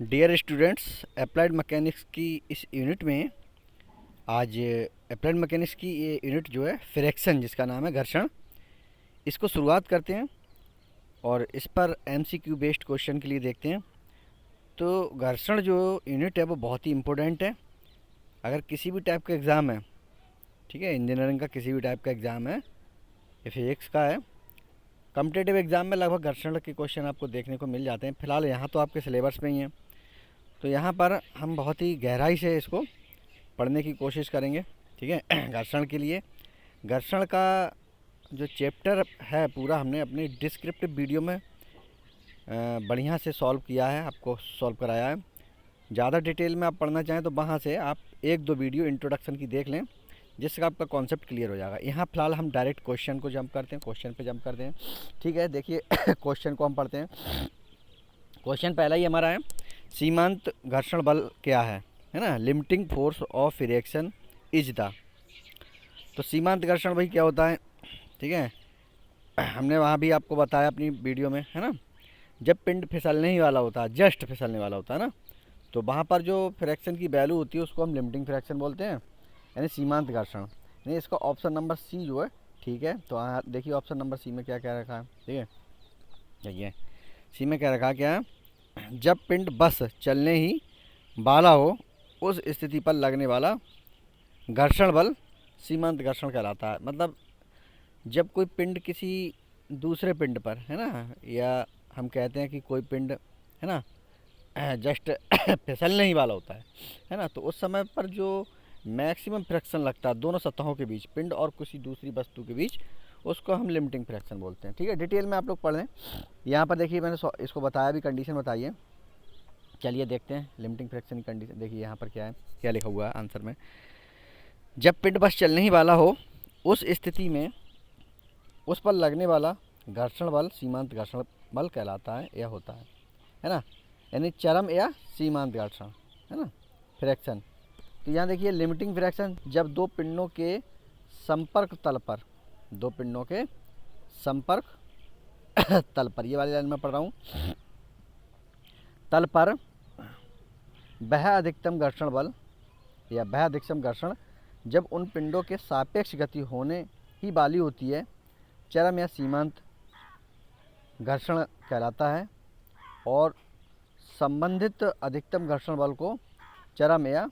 Dear students, applied mechanics की इस unit में आज अप्लाइड मैकेनिक्स की ये यूनिट जो है फ्रैक्शन, जिसका नाम है घर्षण, इसको शुरुआत करते हैं और इस पर एमसीक्यू बेस्ड क्वेश्चन के लिए देखते हैं। तो घर्षण जो यूनिट है वो बहुत ही इम्पोर्टेंट है। अगर किसी भी टाइप का एग्ज़ाम है, ठीक है, इंजीनियरिंग का किसी भी टाइप का एग्ज़ाम है या फिजिक्स का है, कॉम्पिटेटिव एग्ज़ाम में लगभग घर्षण के क्वेश्चन आपको देखने को मिल जाते हैं। फिलहाल यहाँ तो आपके सिलेबस में ही है, तो यहाँ पर हम बहुत ही गहराई से इसको पढ़ने की कोशिश करेंगे। ठीक है घर्षण के लिए घर्षण का जो चैप्टर है पूरा हमने अपनी डिस्क्रिप्टिव वीडियो में बढ़िया से सॉल्व किया है, आपको सॉल्व कराया है। ज़्यादा डिटेल में आप पढ़ना चाहें तो वहाँ से आप एक दो वीडियो इंट्रोडक्शन की देख लें, जिससे आपका कॉन्सेप्ट क्लियर हो जाएगा। यहाँ फ़िलहाल हम डायरेक्ट क्वेश्चन को जंप करते हैं, क्वेश्चन पे जंप करते हैं। ठीक है, देखिए क्वेश्चन को हम पढ़ते हैं। क्वेश्चन पहला ही हमारा है, सीमांत घर्षण बल क्या है ना। Limiting force of reaction is the. तो सीमांत घर्षण भाई क्या होता है, ठीक है, हमने वहाँ भी आपको बताया अपनी वीडियो में, है ना। जब पिंड फिसलने ही वाला होता है, जस्ट फिसलने वाला होता है ना, तो वहाँ पर जो फ्रैक्शन की वैल्यू होती है उसको हम लिमिटिंग फ्रैक्शन बोलते हैं, यानी सीमांत घर्षण। यानी इसका ऑप्शन नंबर सी जो है ठीक है। तो देखिए ऑप्शन नंबर सी में क्या क्या रखा है, ठीक है। देखिए सी में क्या रखा, क्या है, जब पिंड बस चलने ही वाला हो उस स्थिति पर लगने वाला घर्षण बल सीमांत घर्षण कहलाता है। मतलब जब कोई पिंड किसी दूसरे पिंड पर, है ना, या हम कहते हैं कि कोई पिंड, है ना, जस्ट फिसलने ही वाला होता है ना, तो उस समय पर जो मैक्सिमम फ्रैक्शन लगता है दोनों सतहों के बीच, पिंड और किसी दूसरी वस्तु के बीच, उसको हम लिमिटिंग फ्रैक्शन बोलते हैं। ठीक है, डिटेल में आप लोग पढ़ लें। यहाँ पर देखिए मैंने इसको बताया भी, कंडीशन बताइए। चलिए देखते हैं लिमिटिंग फ्रैक्शन की कंडीशन। देखिए यहाँ पर क्या है, क्या लिखा हुआ है आंसर में, जब पिंड बस चलने ही वाला हो उस स्थिति में उस पर लगने वाला घर्षण बल सीमांत घर्षण बल कहलाता है, यह होता है ना, यानी चरम या सीमांत घर्षण, है ना, फ्रैक्शन। तो यहाँ देखिए लिमिटिंग फ्रैक्शन, जब दो पिंडों के संपर्क तल पर, दो पिंडों के संपर्क तल पर, ये वाली लाइन में पढ़ रहा हूँ, तल पर वह अधिकतम घर्षण बल या वह अधिकतम घर्षण जब उन पिंडों के सापेक्ष गति होने ही वाली होती है, चरम या सीमांत घर्षण कहलाता है। और संबंधित अधिकतम घर्षण बल को चरम या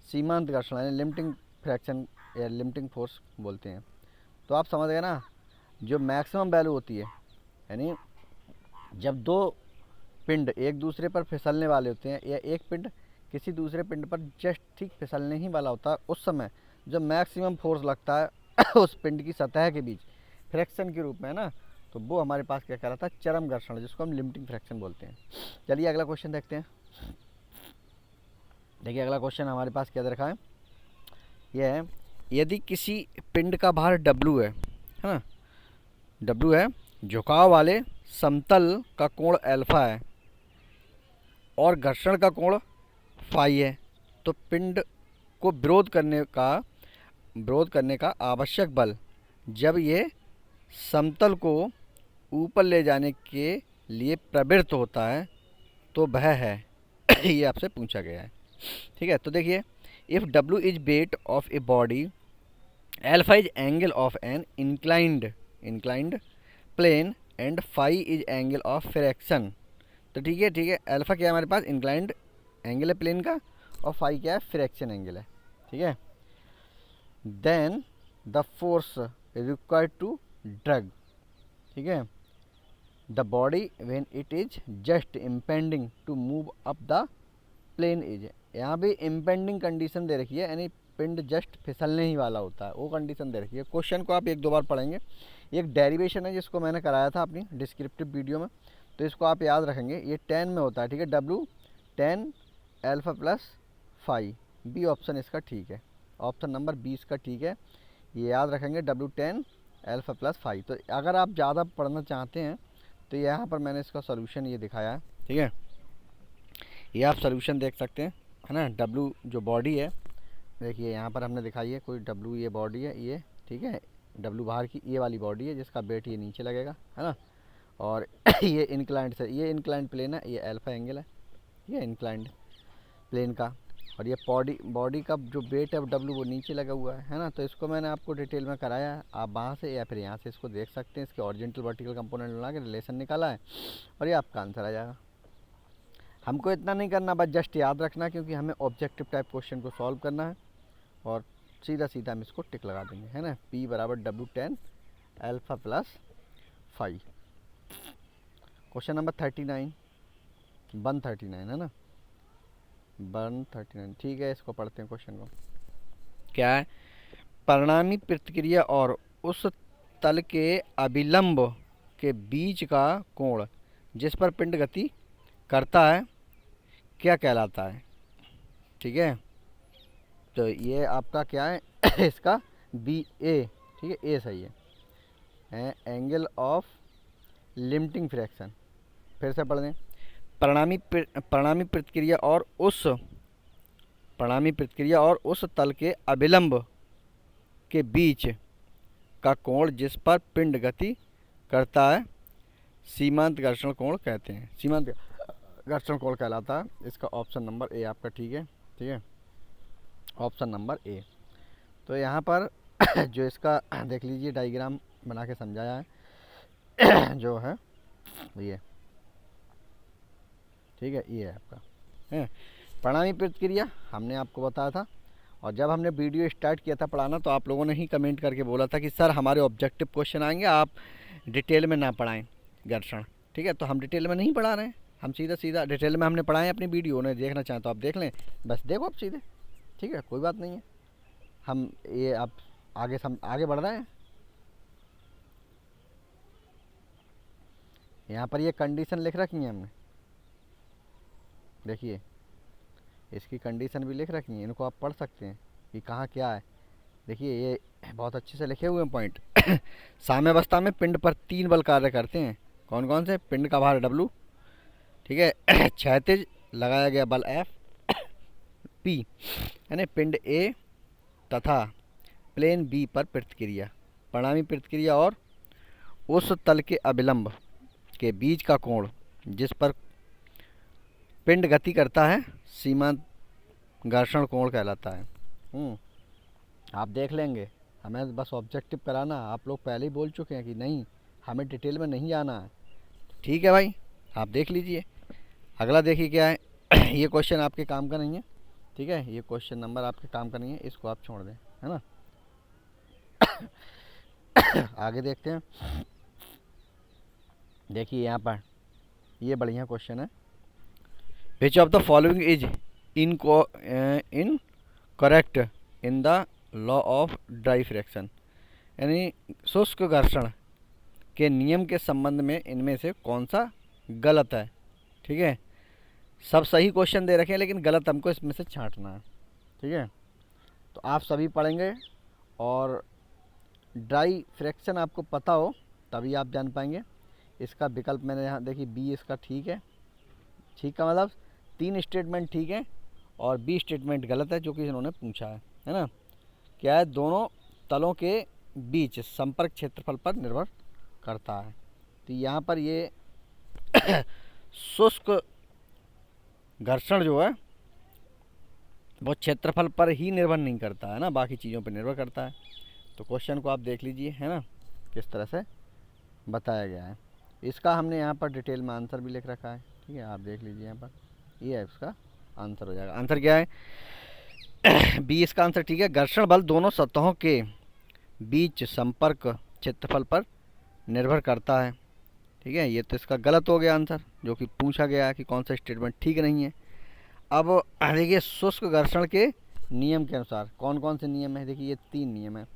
सीमांत घर्षण यानी लिमिटिंग फ्रैक्शन या लिमिटिंग फोर्स बोलते हैं। तो आप समझ गए ना, जो मैक्सिमम वैल्यू होती है, यानी जब दो पिंड एक दूसरे पर फिसलने वाले होते हैं या एक पिंड किसी दूसरे पिंड पर जस्ट ठीक फिसलने ही वाला होता है, उस समय जो मैक्सिमम फोर्स लगता है उस पिंड की सतह के बीच फ्रैक्शन के रूप में, है ना, तो वो हमारे पास क्या कहलाता है, चरम घर्षण, जिसको हम लिमिटिंग फ्रैक्शन बोलते हैं। चलिए अगला क्वेश्चन देखते हैं। देखिए अगला क्वेश्चन हमारे पास क्या दे रखा है, यह है, यदि किसी पिंड का भार W है ना, W है, झुकाव वाले समतल का कोण अल्फा है और घर्षण का कोण फाई है, तो पिंड को विरोध करने का आवश्यक बल जब ये समतल को ऊपर ले जाने के लिए प्रवृत्त होता है तो वह है ये आपसे पूछा गया है। ठीक है, तो देखिए, if W is weight of a body, alpha is angle of an inclined plane and phi is angle of friction. तो ठीक है, अल्फा क्या है हमारे पास, इंक्लाइंड एंगल है प्लेन का, और फाई क्या है, फ्रैक्शन एंगल है। ठीक है, then the force required to drag, ठीक है, the body when it is just impending to move up the plane is. यहाँ भी इम्पेंडिंग कंडीशन दे रखी है, यानी पिंड जस्ट फिसलने ही वाला होता है, वो कंडीशन दे रखी है। क्वेश्चन को आप एक दो बार पढ़ेंगे। एक डेरिवेशन है जिसको मैंने कराया था अपनी डिस्क्रिप्टिव वीडियो में, तो इसको आप याद रखेंगे। ये 10 में होता है, ठीक है, W 10 alpha plus phi, B option इसका ठीक है, ऑप्शन नंबर 20 का ठीक है, ये याद रखेंगे, W 10 अल्फा प्लस फाई। तो अगर आप ज़्यादा पढ़ना चाहते हैं तो यहाँ पर मैंने इसका सोल्यूशन ये दिखाया है, ठीक है, ये आप सोल्यूशन देख सकते हैं, है ना। W जो बॉडी है, देखिए यहाँ पर हमने दिखाई है, कोई W ये बॉडी है, ये ठीक है, W बाहर की ये वाली बॉडी है जिसका वेट ये नीचे लगेगा, है ना, और ये इंक्लाइंड से, ये इंक्लाइंड प्लेन है, ये अल्फा एंगल है, ठीक है, इंक्लाइंड प्लेन का। और ये बॉडी का जो वेट है W वो नीचे लगा हुआ है ना। तो इसको मैंने आपको डिटेल में कराया है, आप वहाँ से या फिर यहाँ से इसको देख सकते हैं। इसके ऑरिजेंटल वर्टिकल कंपोनेंट बना के रिलेशन निकाला है और ये आपका आंसर आ जाएगा। हमको इतना नहीं करना, बस जस्ट याद रखना, क्योंकि हमें ऑब्जेक्टिव टाइप क्वेश्चन को सॉल्व करना है और सीधा सीधा हम इसको टिक लगा देंगे, है ना। P बराबर W10 alpha plus 5। Question number 39 139 है ना, 139। ठीक है, इसको पढ़ते हैं क्वेश्चन को। क्या है? परिणामी प्रतिक्रिया और उस तल के अभिलंब के बीच का कोण जिस पर पिंड गति करता है क्या कहलाता है? ठीक है, तो ये आपका क्या है इसका BA, ठीक है, ए सही है, एंगल ऑफ लिमिटिंग फ्रैक्शन। फिर से पढ़ दें। परिणामी प्रतिक्रिया और उस तल के अभिलंब के बीच का कोण जिस पर पिंड गति करता है सीमांत घर्षण कोण कहते हैं। सीमांत घर्षण कोण कहलाता है। इसका ऑप्शन नंबर ए आपका ठीक है, ठीक है, ऑप्शन नंबर ए। तो यहाँ पर जो इसका देख लीजिए डायग्राम बना के समझाया है जो है ये, ठीक है, ये है आपका है परिणामी प्रतिक्रिया। हमने आपको बताया था, और जब हमने वीडियो स्टार्ट किया था पढ़ाना तो आप लोगों ने ही कमेंट करके बोला था कि सर हमारे ऑब्जेक्टिव क्वेश्चन आएंगे, आप डिटेल में ना पढ़ाएं घर्षण। ठीक है, तो हम डिटेल में नहीं पढ़ा रहे हैं, हम सीधा सीधा डिटेल में हमने पढ़ाए अपनी वीडियो। उन्हें देखना चाहें तो आप देख लें, बस देखो आप सीधे, ठीक है, कोई बात नहीं है। हम ये आप आगे बढ़ रहे हैं। यहाँ पर ये कंडीशन लिख रखी है हमने, देखिए इसकी कंडीशन भी लिख रखी है, इनको आप पढ़ सकते हैं कि कहाँ क्या है। देखिए ये बहुत अच्छे से लिखे हुए हैं पॉइंट। साम्यावस्था में पिंड पर 3 बल कार्य करते हैं। कौन कौन से? पिंड का भार W, ठीक है, क्षैतिज लगाया गया बल F P, यानी पिंड A तथा प्लेन B पर प्रतिक्रिया। परिणामी प्रतिक्रिया और उस तल के अभिलंब के बीच का कोण जिस पर पिंड गति करता है सीमांत घर्षण कोण कहलाता है। आप देख लेंगे, हमें बस ऑब्जेक्टिव कराना। आप लोग पहले ही बोल चुके हैं कि नहीं, हमें डिटेल में नहीं जाना है। ठीक है भाई, आप देख लीजिए। अगला देखिए क्या है। ये क्वेश्चन आपके काम का नहीं है, ठीक है, ये क्वेश्चन नंबर आपके काम का नहीं है, इसको आप छोड़ दें, है ना। आगे देखते हैं। देखिए यहाँ पर ये बढ़िया क्वेश्चन है। Which of the following is incorrect in the law of dry fraction, यानी शुष्क घर्षण के नियम के संबंध में इनमें से कौन सा गलत है। ठीक है, सब सही क्वेश्चन दे रखे हैं लेकिन गलत हमको इसमें से छांटना है। ठीक है, तो आप सभी पढ़ेंगे और ड्राई फ्रैक्शन आपको पता हो तभी आप जान पाएंगे। इसका विकल्प मैंने यहाँ देखिए बी, इसका ठीक है। ठीक का मतलब 3 स्टेटमेंट ठीक है और बी स्टेटमेंट गलत है जो कि इन्होंने पूछा है ना। क्या है? दोनों तलों के बीच संपर्क क्षेत्रफल पर निर्भर करता है। तो यहाँ पर ये शुष्क घर्षण जो है वो क्षेत्रफल पर ही निर्भर नहीं करता है ना, बाकी चीज़ों पर निर्भर करता है। तो क्वेश्चन को आप देख लीजिए, है ना, किस तरह से बताया गया है। इसका हमने यहाँ पर डिटेल में आंसर भी लिख रखा है। ठीक है, आप देख लीजिए यहाँ पर, ये है इसका आंसर हो जाएगा। आंसर क्या है? बी इसका आंसर ठीक है। घर्षण बल दोनों सतहों के बीच संपर्क क्षेत्रफल पर निर्भर करता है। ठीक है, ये तो इसका गलत हो गया आंसर, जो कि पूछा गया है कि कौन सा स्टेटमेंट ठीक नहीं है। अब देखिए शुष्क घर्षण के नियम के अनुसार कौन कौन से नियम है। देखिए ये 3 नियम है।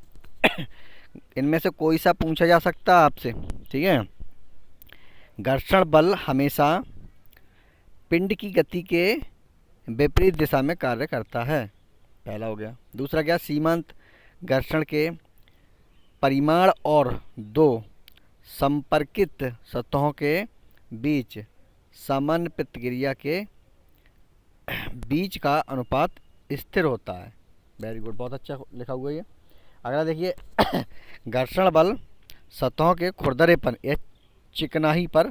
इनमें से कोई सा पूछा जा सकता है आपसे। ठीक है, घर्षण बल हमेशा पिंड की गति के विपरीत दिशा में कार्य करता है, पहला हो गया। दूसरा क्या? सीमांत घर्षण के परिमाण और 2 संपर्कित सतहों के बीच सामान्य प्रतिक्रिया के बीच का अनुपात स्थिर होता है। वेरी गुड, बहुत अच्छा लिखा हुआ है ये। अगला देखिए, घर्षण बल सतहों के खुरदरेपन या चिकनाई पर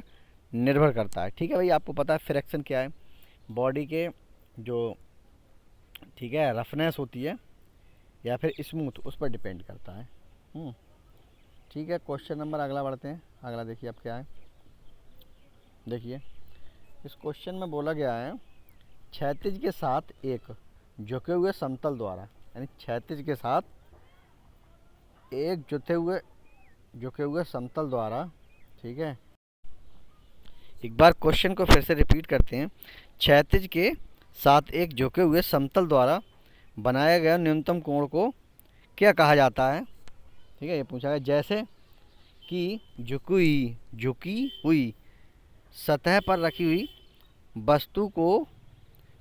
निर्भर करता है। ठीक है भाई, आपको पता है फ्रैक्शन क्या है। बॉडी के जो, ठीक है, रफनेस होती है या फिर स्मूथ, उस पर डिपेंड करता है। ठीक है, क्वेश्चन नंबर अगला बढ़ते हैं। अगला देखिए अब क्या है। देखिए इस क्वेश्चन में बोला गया है क्षैतिज के साथ एक झुके हुए समतल द्वारा, यानी क्षैतिज के साथ एक झुके हुए समतल द्वारा, ठीक है। एक बार क्वेश्चन को फिर से रिपीट करते हैं। क्षैतिज के साथ एक झुके हुए समतल द्वारा बनाया गया न्यूनतम कोण को क्या कहा जाता है? ठीक है, ये पूछा गया। जैसे कि झुकी हुई सतह पर रखी हुई वस्तु को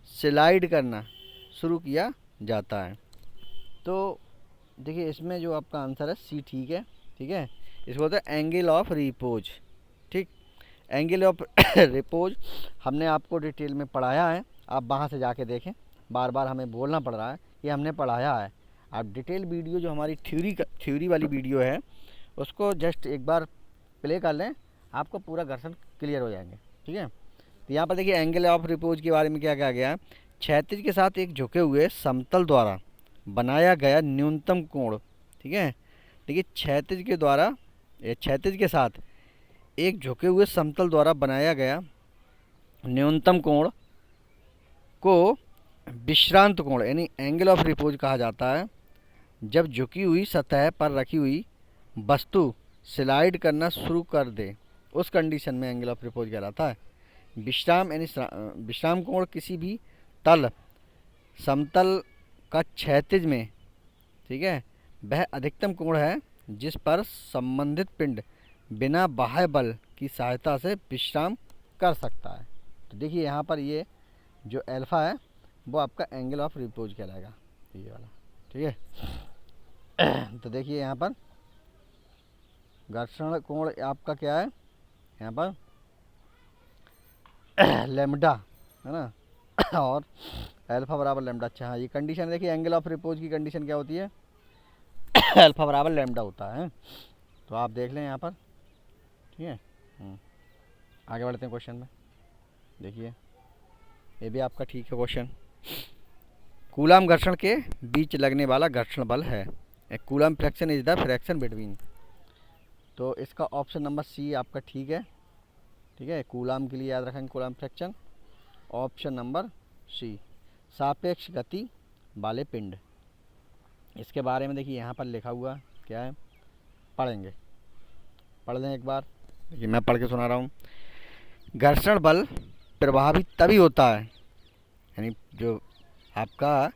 स्लाइड करना शुरू किया जाता है। तो देखिए इसमें जो आपका आंसर है सी, ठीक है। ठीक है, इसको बोलते हैं एंगल ऑफ रिपोज। ठीक, एंगल ऑफ रिपोज हमने आपको डिटेल में पढ़ाया है, आप वहाँ से जाके देखें। बार बार हमें बोलना पड़ रहा है, ये हमने पढ़ाया है। आप डिटेल वीडियो जो हमारी थ्योरी वाली वीडियो है उसको जस्ट एक बार प्ले कर लें, आपको पूरा घर्षण क्लियर हो जाएंगे। ठीक है, तो यहाँ पर देखिए एंगल ऑफ रिपोज के बारे में क्या कहा गया है। क्षैतिज के साथ एक झुके हुए समतल द्वारा बनाया गया न्यूनतम कोण। ठीक है, देखिए क्षैतिज के साथ एक झुके हुए समतल द्वारा बनाया गया न्यूनतम कोण को विश्रांत कोण यानी एंगल ऑफ रिपोज कहा जाता है। जब झुकी हुई सतह पर रखी हुई वस्तु स्लाइड करना शुरू कर दे, उस कंडीशन में एंगल ऑफ रिपोज कहलाता है। विश्राम कोण किसी भी समतल का क्षैतिज में, ठीक है, वह अधिकतम कोण है जिस पर संबंधित पिंड बिना बाह्य बल की सहायता से विश्राम कर सकता है। तो देखिए यहाँ पर ये जो अल्फा है वो आपका एंगल ऑफ रिपोज कहलाएगा, ये वाला। ठीक है, तो देखिए यहाँ पर घर्षण कोण आपका क्या है, यहाँ पर लैम्डा है ना, और अल्फा बराबर लैम्डा। अच्छा हाँ, ये कंडीशन देखिए एंगल ऑफ रिपोज की कंडीशन क्या होती है, अल्फा बराबर लैम्डा होता है। तो आप देख लें यहाँ पर। ठीक है, आगे बढ़ते हैं क्वेश्चन में। देखिए ये भी आपका ठीक है क्वेश्चन। कूलाम घर्षण के बीच लगने वाला घर्षण बल है। Coulomb fraction is the fraction between. तो इसका ऑप्शन नंबर सी आपका ठीक है। ठीक है, कूलाम के लिए याद रखेंगे Coulomb friction, option number C. सापेक्ष गति वाले पिंड, इसके बारे में देखिए यहाँ पर लिखा हुआ क्या है, पढ़ेंगे, पढ़ लें एक बार। देखिए मैं पढ़ के सुना रहा हूँ। घर्षण बल प्रभावी तभी होता है, यानी जो आपका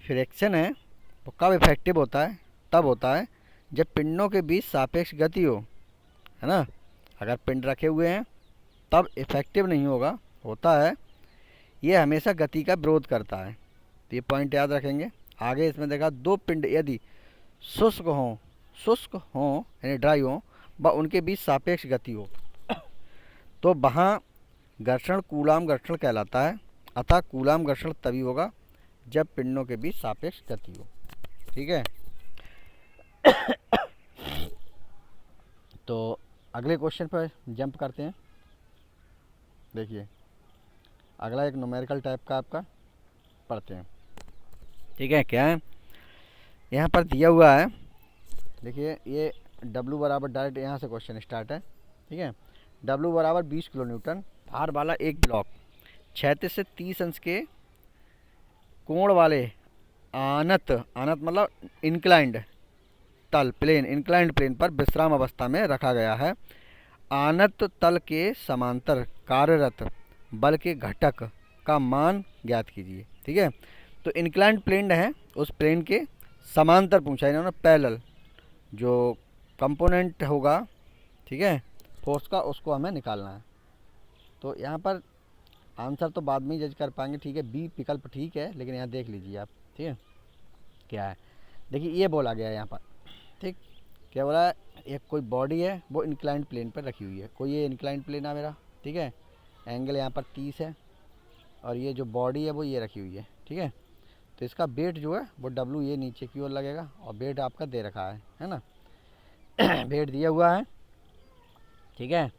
फ्रैक्शन है वो कब इफेक्टिव होता है, तब होता है जब पिंडों के बीच सापेक्ष गति हो, है ना। अगर पिंड रखे हुए हैं तब इफेक्टिव नहीं होता है, ये हमेशा गति का विरोध करता है। तो ये पॉइंट याद रखेंगे। आगे इसमें देखा, दो पिंड यदि शुष्क हों यानी ड्राई हों व उनके बीच सापेक्ष गति हो तो वहाँ घर्षण कूलाम घर्षण कहलाता है। अतः कूलाम घर्षण तभी होगा जब पिंडों के बीच सापेक्ष गति हो। ठीक है, तो अगले क्वेश्चन पर जंप करते हैं। देखिए अगला एक न्यूमेरिकल टाइप का आपका पढ़ते हैं। ठीक है, क्या है यहाँ पर दिया हुआ है। देखिए ये W बराबर, डायरेक्ट यहाँ से क्वेश्चन स्टार्ट है। ठीक है, W बराबर 20 किलो न्यूटन भार वाला एक ब्लॉक 36 से 30 अंश के कोण वाले आनत मतलब इंक्लाइंड प्लेन पर विश्राम अवस्था में रखा गया है। आनत तल के समांतर कार्यरत बल के घटक का मान ज्ञात कीजिए। ठीक है, तो इंक्लाइंड प्लेन है, उस प्लेन के समांतर पूछा इन्होंने, पैरेलल जो कंपोनेंट होगा, ठीक है, फोर्स का, उसको हमें निकालना है। तो यहाँ पर आंसर तो बाद में ही जज कर पाएंगे। ठीक है, बी विकल्प ठीक है, लेकिन यहाँ देख लीजिए आप। ठीक है, क्या है, देखिए ये बोला गया है यहाँ पर। ठीक, क्या बोला है, एक कोई बॉडी है वो इंक्लाइंड प्लेन पर रखी हुई है, कोई ये इंक्लाइंड प्लेन है मेरा। ठीक है, एंगल यहाँ पर 30 है और ये जो बॉडी है वो ये रखी हुई है। ठीक है, तो इसका वेट जो है वो W ये नीचे की ओर लगेगा और वेट आपका दे रखा है ना वेट दिया हुआ है। ठीक है,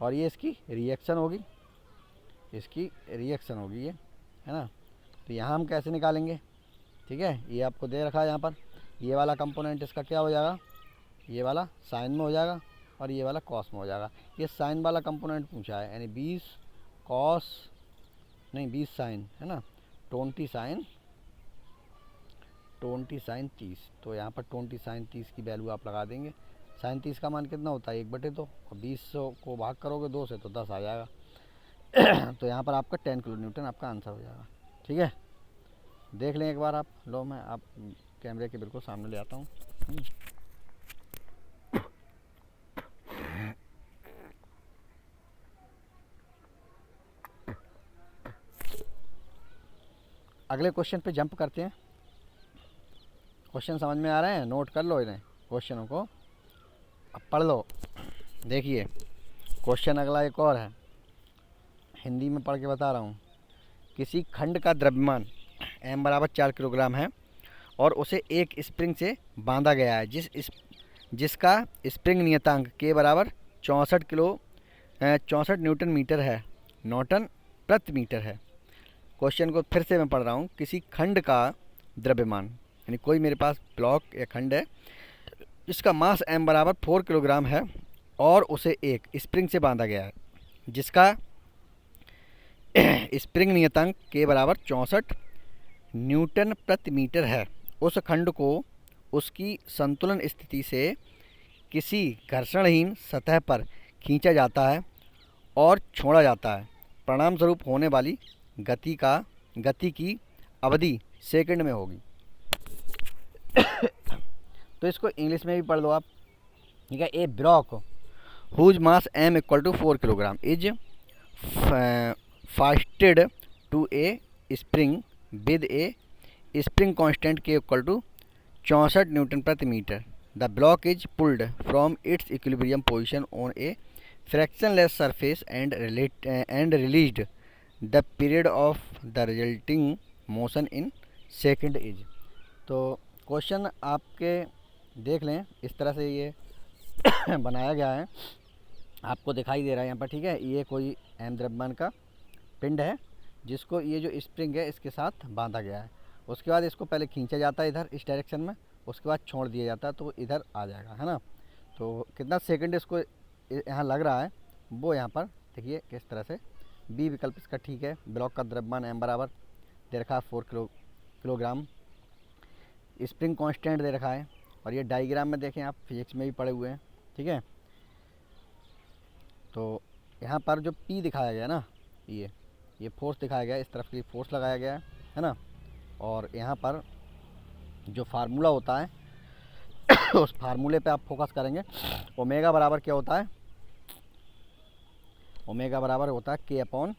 और ये इसकी रिएक्शन होगी, इसकी रिएक्शन होगी ये, है ना। तो यहाँ हम कैसे निकालेंगे, ठीक है, ये आपको दे रखा है यहाँ पर, ये वाला कंपोनेंट इसका क्या हो जाएगा, ये वाला साइन में हो जाएगा और ये वाला कॉस में हो जाएगा। ये साइन वाला कंपोनेंट पूछा है, यानी 20 कॉस नहीं 20 साइन, है ना, 20 साइन 30। तो यहाँ पर 20 साइन 30 की वैल्यू आप लगा देंगे। साइन 30 का मान कितना होता है, 1/2, और 20 को भाग करोगे 2 से तो 10 आ जाएगा। तो यहाँ पर आपका 10 किलो न्यूटन आपका आंसर हो जाएगा। ठीक है, देख लें एक बार आप। लो मैं आप कैमरे के बिल्कुल सामने ले आता हूँ। अगले क्वेश्चन पे जंप करते हैं। क्वेश्चन समझ में आ रहे हैं, नोट कर लो इन्हें क्वेश्चनों को, अब पढ़ लो। देखिए क्वेश्चन अगला एक और है, हिंदी में पढ़ के बता रहा हूँ। किसी खंड का द्रव्यमान m बराबर 4 किलोग्राम है और उसे एक स्प्रिंग से बांधा गया है जिसका स्प्रिंग नियतांक k बराबर 64 न्यूटन मीटर है, न्यूटन प्रति मीटर है। क्वेश्चन को फिर से मैं पढ़ रहा हूँ। किसी खंड का द्रव्यमान, यानी कोई मेरे पास ब्लॉक या खंड है जिसका मास m बराबर 4 किलोग्राम है और उसे एक स्प्रिंग से बांधा गया है जिसका स्प्रिंग नियतांक k बराबर 64 न्यूटन प्रति मीटर है। उस खंड को उसकी संतुलन स्थिति से किसी घर्षणहीन सतह पर खींचा जाता है और छोड़ा जाता है। परिणाम स्वरूप होने वाली गति की अवधि सेकंड में होगी। तो इसको इंग्लिश में भी पढ़ लो आप, ठीक है। A block whose mass m equal to 4 kilogram is fastened to a spring with a spring constant k equal to 64 newton प्रति metre. The block is pulled from its equilibrium position on a frictionless surface and released the period of the resulting motion in second is. तो question आपके देख लें, इस तरह से ये बनाया गया है, आपको दिखाई दे रहा है यहाँ पर, ठीक है। ये कोई m द्रव्यमान का पिंड है जिसको ये जो स्प्रिंग है इसके साथ बांधा गया है। उसके बाद इसको पहले खींचा जाता है इधर इस डायरेक्शन में, उसके बाद छोड़ दिया जाता है तो इधर आ जाएगा, है ना। तो कितना सेकंड इसको यहाँ लग रहा है वो यहाँ पर देखिए किस तरह से। बी विकल्प इसका ठीक है। ब्लॉक का द्रव्यमान m बराबर दे रखा है 4 किलोग्राम, स्प्रिंग कांस्टेंट दे रखा है, और ये डायग्राम में देखें आप, फिजिक्स में भी पढ़े हुए हैं, ठीक है। तो यहाँ पर जो P दिखाया गया ना, ये फोर्स दिखाया गया, इस तरफ के लिए फोर्स लगाया गया है ना। और यहाँ पर जो फार्मूला होता है उस फार्मूले पे आप फोकस करेंगे। ओमेगा बराबर क्या होता है, ओमेगा बराबर होता है k/m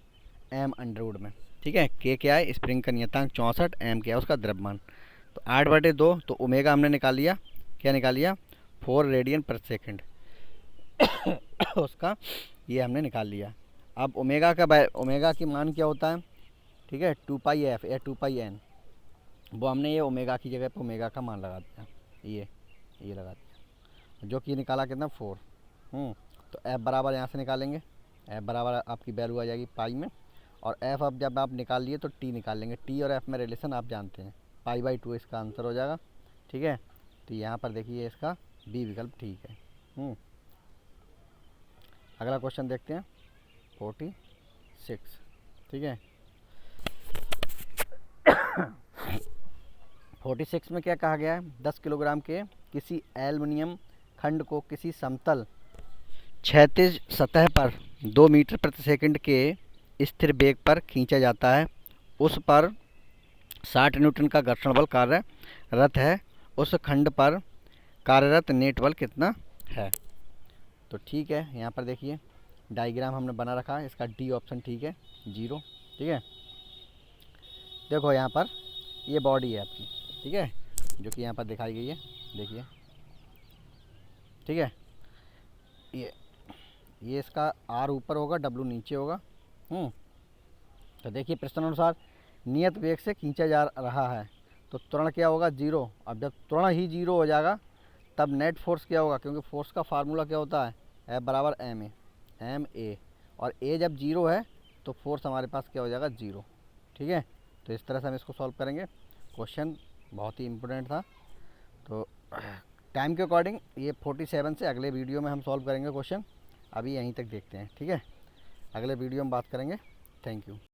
में, ठीक है। k क्या है, स्प्रिंग का नियतांक 64, m क्या है उसका द्रव्यमान। तो 8/2, तो ओमेगा हमने निकाल लिया, क्या निकाल लिया, 4 रेडियन पर सेकंड उसका ये हमने निकाल लिया। अब ओमेगा की मान क्या होता है, ठीक है, 2πf या 2πn, वो हमने ये ओमेगा की जगह पे ओमेगा का मान लगा दिया, ये लगा दिया, जो कि निकाला कितना 4। तो f बराबर यहाँ से निकालेंगे, f बराबर आपकी वैल्यू आ जाएगी पाई में, और f अब जब आप निकाल लिए तो t निकाल लेंगे। t और f में रिलेशन आप जानते हैं, π/2 इसका आंसर हो जाएगा, ठीक है। तो यहाँ पर देखिए इसका बी विकल्प ठीक है। अगला क्वेश्चन देखते हैं 46, ठीक है। 46 में क्या कहा गया है, 10 किलोग्राम के किसी एल्युमिनियम खंड को किसी समतल क्षैतिज सतह पर 2 मीटर प्रति सेकंड के स्थिर वेग पर खींचा जाता है। उस पर 60 न्यूटन का घर्षण बल कार्यरत है। उस खंड पर कार्यरत नेट बल कितना है। तो ठीक है, यहाँ पर देखिए डायग्राम हमने बना रखा है, इसका डी ऑप्शन ठीक है, 0, ठीक है। देखो यहाँ पर ये बॉडी है आपकी, ठीक है, जो कि यहाँ पर दिखाई गई है, देखिए, ठीक है। ये इसका आर ऊपर होगा, डब्लू नीचे होगा। तो देखिए प्रश्नानुसार नियत वेग से खींचा जा रहा है, तो त्वरण क्या होगा 0। अब जब त्वरण ही 0 हो जाएगा तब नेट फोर्स क्या होगा, क्योंकि फोर्स का फार्मूला क्या होता है, F बराबर ma, और a जब 0 है तो फोर्स हमारे पास क्या हो जाएगा, 0। ठीक है, तो इस तरह से हम इसको सॉल्व करेंगे। क्वेश्चन बहुत ही इम्पोर्टेंट था। तो टाइम के अकॉर्डिंग ये 47 से अगले वीडियो में हम सॉल्व करेंगे क्वेश्चन। अभी यहीं तक देखते हैं, ठीक है, अगले वीडियो में बात करेंगे। Thank you.